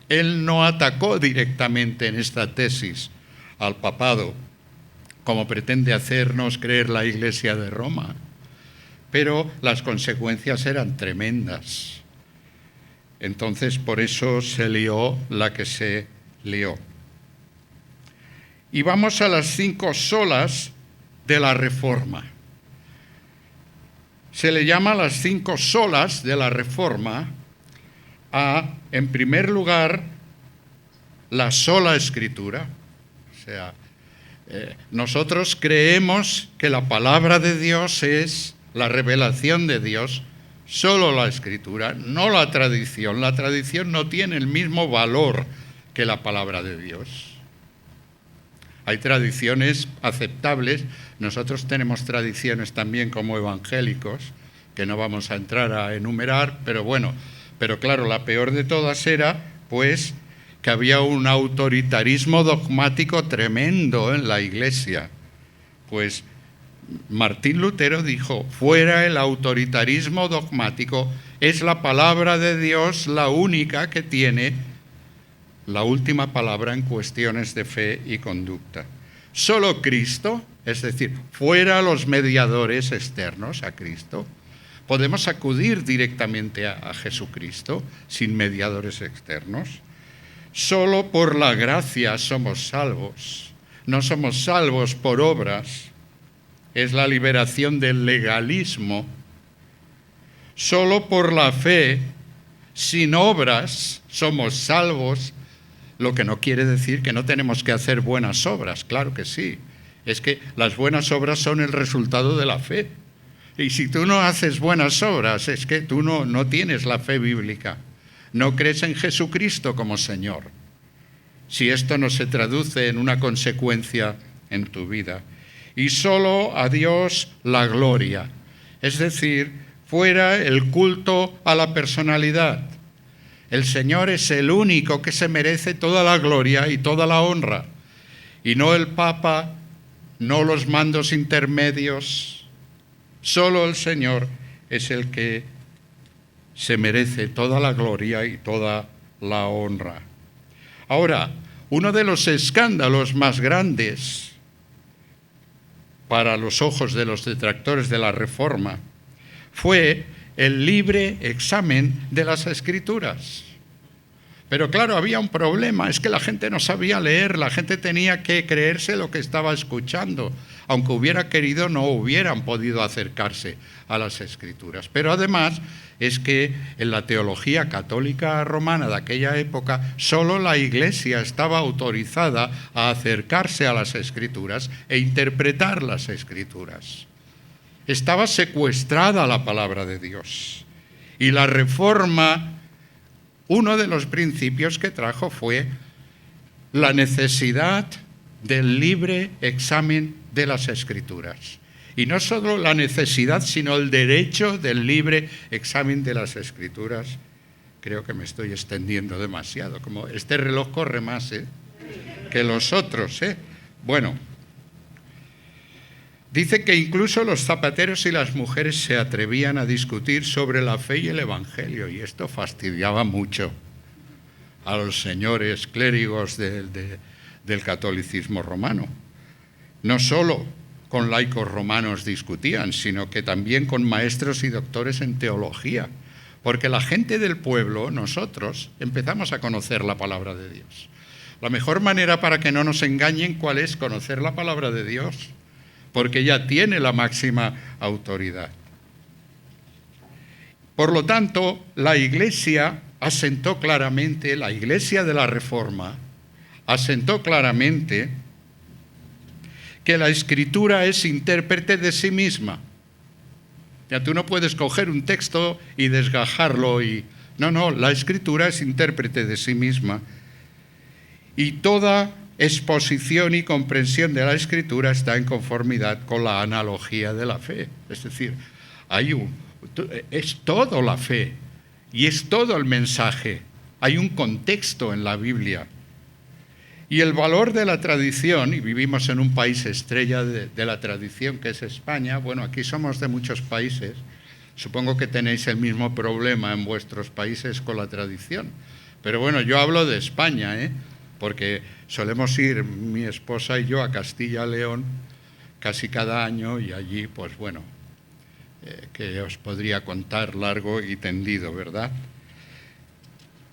Él no atacó directamente en esta tesis al papado, como pretende hacernos creer la Iglesia de Roma, pero las consecuencias eran tremendas. Entonces, por eso se lió la que se lió. Y vamos a las 5 solas de la Reforma. Se le llama las 5 solas de la Reforma a, en primer lugar, la sola Escritura. O sea, nosotros creemos que la palabra de Dios es la revelación de Dios, solo la Escritura, no la tradición. La tradición no tiene el mismo valor que la palabra de Dios. Hay tradiciones aceptables, nosotros tenemos tradiciones también como evangélicos, que no vamos a entrar a enumerar, pero bueno, pero claro, la peor de todas era, pues, que había un autoritarismo dogmático tremendo en la Iglesia. Pues Martín Lutero dijo, fuera el autoritarismo dogmático, es la palabra de Dios la única que tiene la última palabra en cuestiones de fe y conducta. Solo Cristo, es decir, fuera los mediadores externos a Cristo, podemos acudir directamente a Jesucristo sin mediadores externos. Solo por la gracia somos salvos, no somos salvos por obras. Es la liberación del legalismo. Solo por la fe, sin obras, somos salvos. Lo que no quiere decir que no tenemos que hacer buenas obras, claro que sí. Es que las buenas obras son el resultado de la fe. Y si tú no haces buenas obras, es que tú no tienes la fe bíblica. No crees en Jesucristo como Señor. Si esto no se traduce en una consecuencia en tu vida. Y solo a Dios la gloria. Es decir, fuera el culto a la personalidad. El Señor es el único que se merece toda la gloria y toda la honra. Y no el Papa, no los mandos intermedios. Solo el Señor es el que se merece toda la gloria y toda la honra. Ahora, uno de los escándalos más grandes para los ojos de los detractores de la Reforma fue el libre examen de las Escrituras. Pero claro, había un problema, es que la gente no sabía leer, la gente tenía que creerse lo que estaba escuchando. Aunque hubiera querido, no hubieran podido acercarse a las Escrituras. Pero además es que en la teología católica romana de aquella época, solo la Iglesia estaba autorizada a acercarse a las Escrituras e interpretar las Escrituras. Estaba secuestrada la palabra de Dios. Y la Reforma, uno de los principios que trajo fue la necesidad del libre examen de las Escrituras. Y no solo la necesidad, sino el derecho del libre examen de las Escrituras. Creo que me estoy extendiendo demasiado, como este reloj corre más que los otros. Bueno, dice que incluso los zapateros y las mujeres se atrevían a discutir sobre la fe y el Evangelio, y esto fastidiaba mucho a los señores clérigos del catolicismo romano. No solo con laicos romanos discutían, sino que también con maestros y doctores en teología, porque la gente del pueblo, nosotros, empezamos a conocer la palabra de Dios. La mejor manera para que no nos engañen, ¿cuál es? Conocer la palabra de Dios, porque ella tiene la máxima autoridad. Por lo tanto, la Iglesia asentó claramente, la Iglesia de la Reforma, asentó claramente que la Escritura es intérprete de sí misma. Ya tú no puedes coger un texto y desgajarlo No, la Escritura es intérprete de sí misma. Y toda exposición y comprensión de la Escritura está en conformidad con la analogía de la fe. Es decir, es todo la fe y es todo el mensaje. Hay un contexto en la Biblia. Y el valor de la tradición, y vivimos en un país estrella de la tradición que es España. Bueno, aquí somos de muchos países. Supongo que tenéis el mismo problema en vuestros países con la tradición. Pero bueno, yo hablo de España, porque solemos ir mi esposa y yo a Castilla y León casi cada año, y allí, pues bueno, que os podría contar largo y tendido, ¿verdad?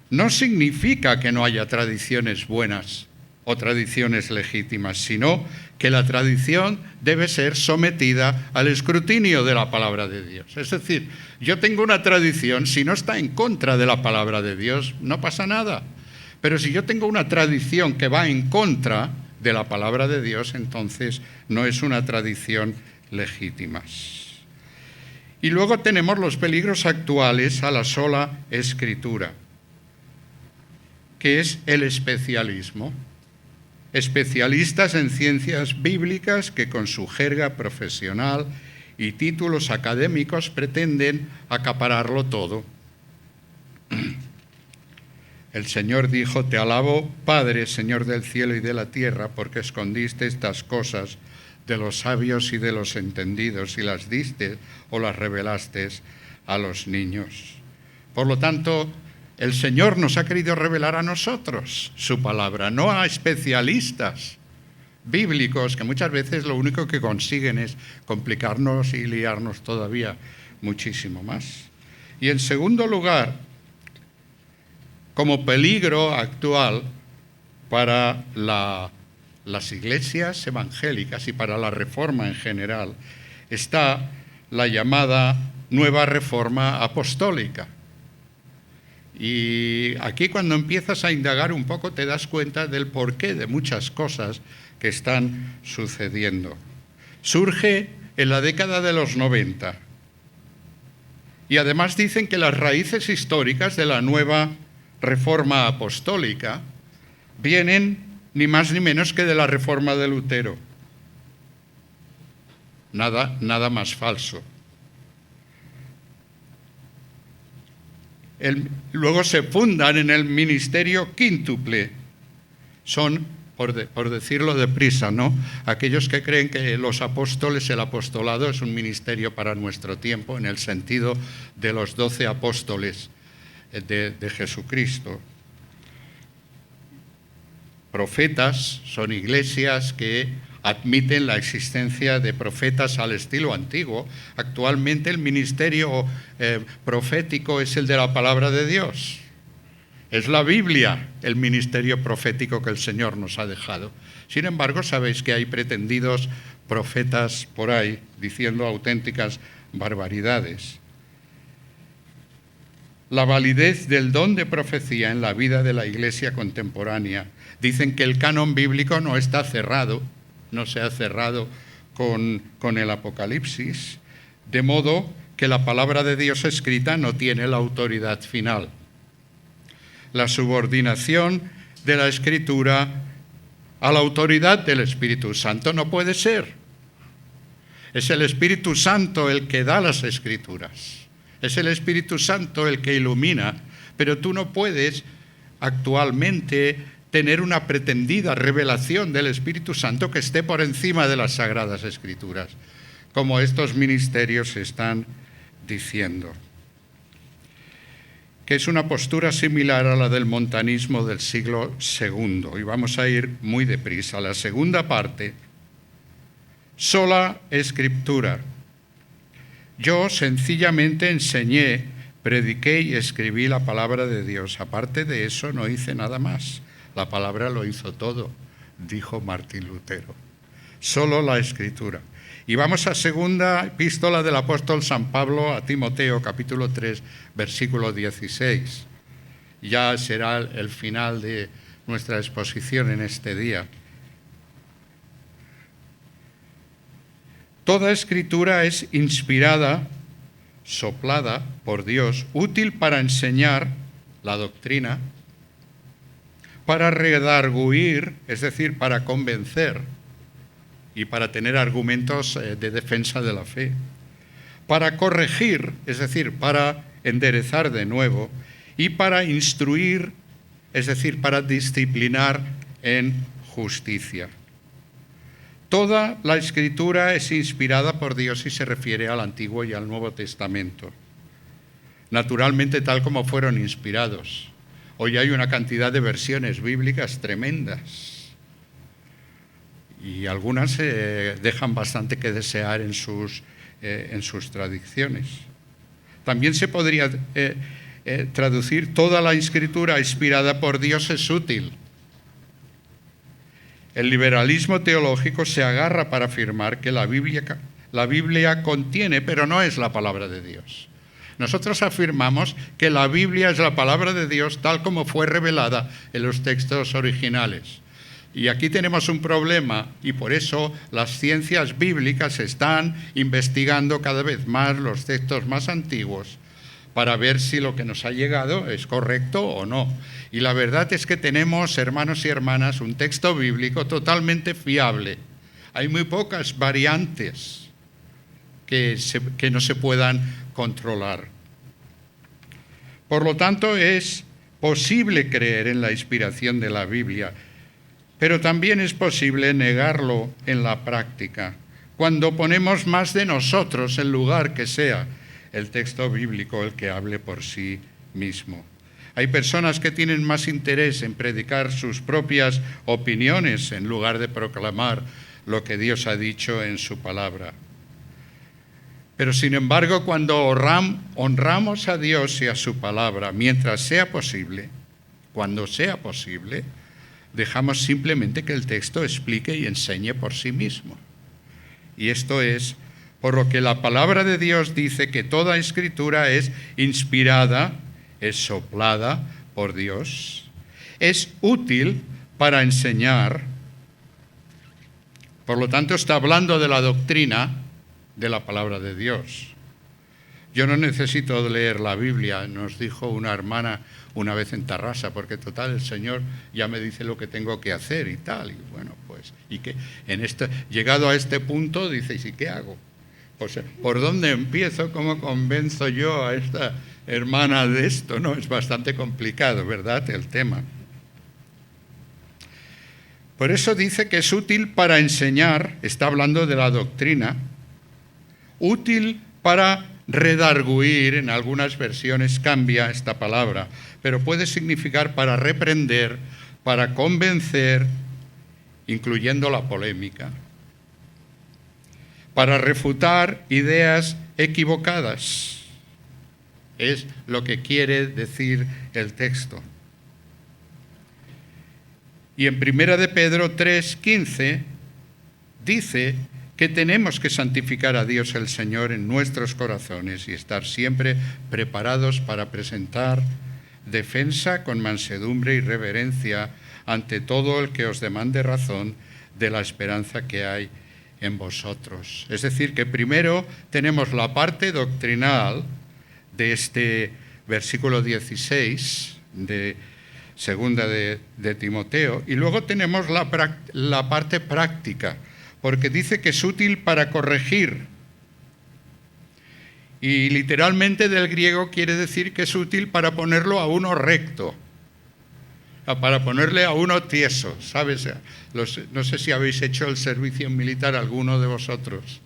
No significa que no haya tradiciones buenas o tradiciones legítimas, sino que la tradición debe ser sometida al escrutinio de la palabra de Dios. Es decir, yo tengo una tradición, si no está en contra de la palabra de Dios, no pasa nada. Pero si yo tengo una tradición que va en contra de la palabra de Dios, entonces no es una tradición legítima. Y luego tenemos los peligros actuales a la sola Escritura, que es el especialismo. Especialistas en ciencias bíblicas que con su jerga profesional y títulos académicos pretenden acapararlo todo. El Señor dijo: te alabo, Padre, Señor del cielo y de la tierra, porque escondiste estas cosas de los sabios y de los entendidos y las diste o las revelaste a los niños. Por lo tanto, el Señor nos ha querido revelar a nosotros su palabra, no a especialistas bíblicos, que muchas veces lo único que consiguen es complicarnos y liarnos todavía muchísimo más. Y en segundo lugar, como peligro actual para las iglesias evangélicas y para la Reforma en general, está la llamada Nueva Reforma Apostólica. Y aquí, cuando empiezas a indagar un poco, te das cuenta del porqué de muchas cosas que están sucediendo. Surge en la década de los 90. Y además dicen que las raíces históricas de la Nueva Reforma Apostólica vienen ni más ni menos que de la Reforma de Lutero. Nada más falso. Luego se fundan en el ministerio quíntuple. Son, por decirlo deprisa, ¿no?, aquellos que creen que los apóstoles, el apostolado es un ministerio para nuestro tiempo, en el sentido de los 12 apóstoles de Jesucristo. Profetas son iglesias que admiten la existencia de profetas al estilo antiguo. Actualmente el ministerio profético es el de la palabra de Dios. Es la Biblia el ministerio profético que el Señor nos ha dejado. Sin embargo, sabéis que hay pretendidos profetas por ahí diciendo auténticas barbaridades. La validez del don de profecía en la vida de la Iglesia contemporánea. Dicen que el canon bíblico no está cerrado, no se ha cerrado con el Apocalipsis, de modo que la palabra de Dios escrita no tiene la autoridad final. La subordinación de la Escritura a la autoridad del Espíritu Santo no puede ser. Es el Espíritu Santo el que da las Escrituras. Es el Espíritu Santo el que ilumina, pero tú no puedes actualmente tener una pretendida revelación del Espíritu Santo que esté por encima de las Sagradas Escrituras, como estos ministerios están diciendo. Que es una postura similar a la del montanismo del siglo II. Y vamos a ir muy deprisa. La segunda parte, sola Escritura. Yo sencillamente enseñé, prediqué y escribí la palabra de Dios. Aparte de eso no hice nada más. La palabra lo hizo todo, dijo Martín Lutero. Solo la Escritura. Y vamos a segunda epístola del apóstol San Pablo a Timoteo, capítulo 3, versículo 16. Ya será el final de nuestra exposición en este día. Toda Escritura es inspirada, soplada por Dios, útil para enseñar la doctrina, para redarguir, es decir, para convencer, y para tener argumentos de defensa de la fe, para corregir, es decir, para enderezar de nuevo, y para instruir, es decir, para disciplinar en justicia. Toda la Escritura es inspirada por Dios y se refiere al Antiguo y al Nuevo Testamento. Naturalmente, tal como fueron inspirados. Hoy hay una cantidad de versiones bíblicas tremendas. Y algunas dejan bastante que desear en sus traducciones. También se podría traducir: toda la Escritura inspirada por Dios es útil. El liberalismo teológico se agarra para afirmar que la Biblia contiene, pero no es la palabra de Dios. Nosotros afirmamos que la Biblia es la palabra de Dios tal como fue revelada en los textos originales. Y aquí tenemos un problema, y por eso las ciencias bíblicas están investigando cada vez más los textos más antiguos para ver si lo que nos ha llegado es correcto o no. Y la verdad es que tenemos, hermanos y hermanas, un texto bíblico totalmente fiable. Hay muy pocas variantes que no se puedan controlar. Por lo tanto, es posible creer en la inspiración de la Biblia, pero también es posible negarlo en la práctica, cuando ponemos más de nosotros en lugar que sea el texto bíblico el que hable por sí mismo. Hay personas que tienen más interés en predicar sus propias opiniones en lugar de proclamar lo que Dios ha dicho en su palabra. Pero sin embargo, cuando honramos a Dios y a su palabra, mientras sea posible, cuando sea posible, dejamos simplemente que el texto explique y enseñe por sí mismo. Y esto es por lo que la palabra de Dios dice que toda Escritura es inspirada, es soplada por Dios, es útil para enseñar. Por lo tanto, está hablando de la doctrina de la palabra de Dios. Yo no necesito leer la Biblia, nos dijo una hermana una vez en Tarrasa, porque total el Señor ya me dice lo que tengo que hacer y tal. Y bueno, pues, y que llegado a este punto, dice, ¿y qué hago? Pues, ¿por dónde empiezo? ¿Cómo convenzo yo a esta hermana de esto? No, es bastante complicado, ¿verdad?, el tema. Por eso dice que es útil para enseñar, está hablando de la doctrina, útil para redarguir, en algunas versiones cambia esta palabra, pero puede significar para reprender, para convencer, incluyendo la polémica, para refutar ideas equivocadas. Es lo que quiere decir el texto. Y en 1 de Pedro 3:15 dice que tenemos que santificar a Dios el Señor en nuestros corazones y estar siempre preparados para presentar defensa con mansedumbre y reverencia ante todo el que os demande razón de la esperanza que hay en vosotros. Es decir, que primero tenemos la parte doctrinal de este versículo 16 de segunda de Timoteo, y luego tenemos la parte práctica, porque dice que es útil para corregir. Y literalmente del griego quiere decir que es útil para ponerlo a uno recto, para ponerle a uno tieso, ¿sabes? No sé si habéis hecho el servicio militar alguno de vosotros.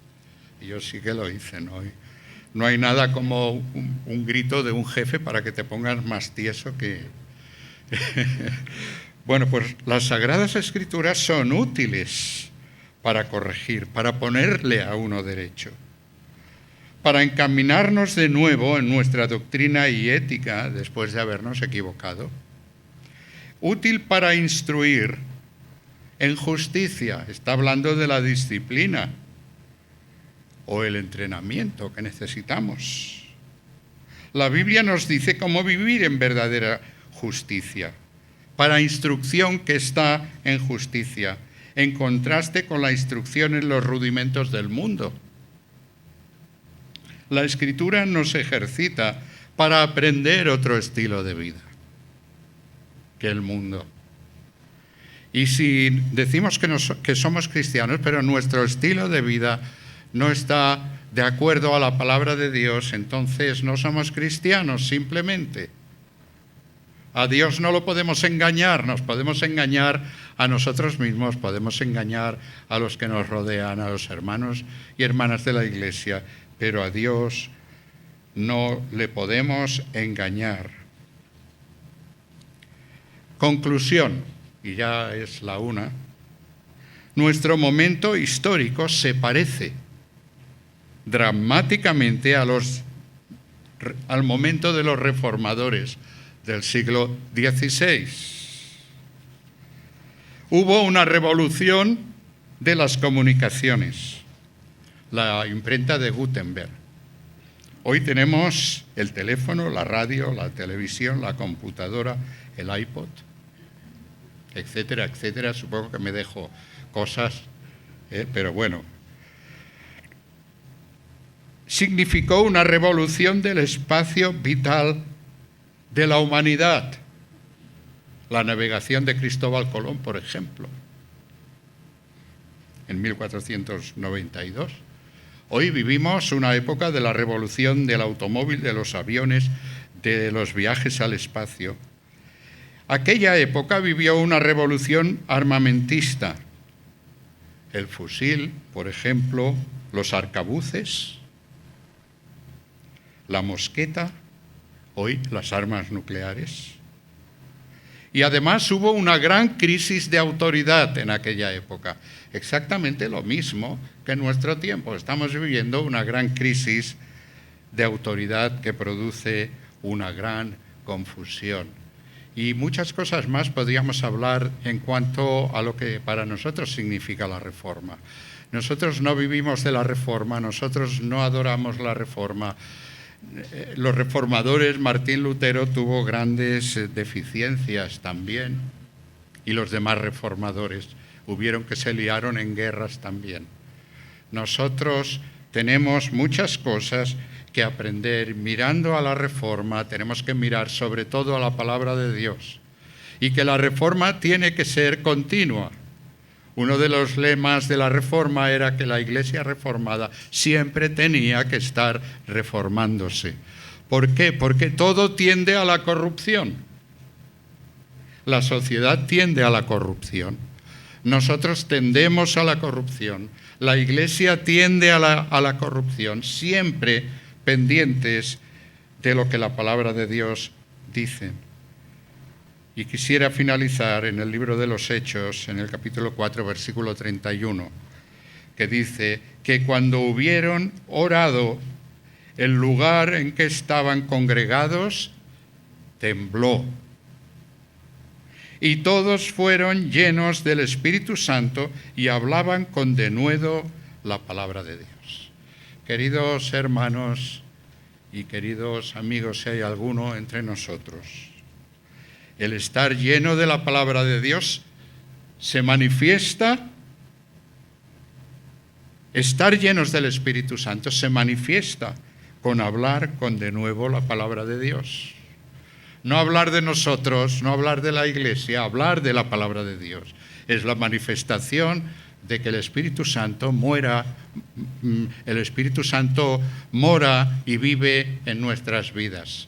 Yo sí que lo hice, ¿no? No hay nada como un grito de un jefe para que te pongas más tieso que... Bueno, pues las Sagradas Escrituras son útiles para corregir, para ponerle a uno derecho, para encaminarnos de nuevo en nuestra doctrina y ética después de habernos equivocado. Útil para instruir en justicia, está hablando de la disciplina o el entrenamiento que necesitamos. La Biblia nos dice cómo vivir en verdadera justicia, para instrucción que está en justicia, en contraste con la instrucción en los rudimentos del mundo. La Escritura nos ejercita para aprender otro estilo de vida que el mundo. Y si decimos que somos cristianos, pero nuestro estilo de vida no está de acuerdo a la palabra de Dios, entonces no somos cristianos simplemente. A Dios no lo podemos engañar, nos podemos engañar a nosotros mismos, podemos engañar a los que nos rodean, a los hermanos y hermanas de la Iglesia, pero a Dios no le podemos engañar. Conclusión, y ya es la una, nuestro momento histórico se parece dramáticamente al momento de los reformadores del siglo XVI. Hubo una revolución de las comunicaciones, la imprenta de Gutenberg. Hoy tenemos el teléfono, la radio, la televisión, la computadora, el iPod, etcétera, etcétera. Supongo que me dejo cosas, pero bueno. Significó una revolución del espacio vital de la humanidad. La navegación de Cristóbal Colón, por ejemplo, en 1492. Hoy vivimos una época de la revolución del automóvil, de los aviones, de los viajes al espacio. Aquella época vivió una revolución armamentista. El fusil, por ejemplo, los arcabuces, la mosqueta, hoy las armas nucleares. Y además hubo una gran crisis de autoridad en aquella época. Exactamente lo mismo que en nuestro tiempo. Estamos viviendo una gran crisis de autoridad que produce una gran confusión. Y muchas cosas más podríamos hablar en cuanto a lo que para nosotros significa la Reforma. Nosotros no vivimos de la Reforma, nosotros no adoramos la Reforma. Los reformadores, Martín Lutero tuvo grandes deficiencias también, y los demás reformadores hubieron que se liaron en guerras también. Nosotros tenemos muchas cosas que aprender. Mirando a la Reforma, tenemos que mirar sobre todo a la palabra de Dios, y que la Reforma tiene que ser continua. Uno de los lemas de la Reforma era que la Iglesia reformada siempre tenía que estar reformándose. ¿Por qué? Porque todo tiende a la corrupción. La sociedad tiende a la corrupción. Nosotros tendemos a la corrupción. La Iglesia tiende a la corrupción, siempre pendientes de lo que la palabra de Dios dice. Y quisiera finalizar en el libro de los Hechos, en el capítulo 4, versículo 31, que dice que cuando hubieron orado, el lugar en que estaban congregados tembló. y todos fueron llenos del Espíritu Santo y hablaban con denuedo la palabra de Dios. Queridos hermanos y queridos amigos, si hay alguno entre nosotros, el estar lleno de la palabra de Dios se manifiesta. Estar llenos del Espíritu Santo se manifiesta con hablar con denuedo la palabra de Dios. No hablar de nosotros, no hablar de la Iglesia, hablar de la palabra de Dios. Es la manifestación de que el Espíritu Santo mora y vive en nuestras vidas.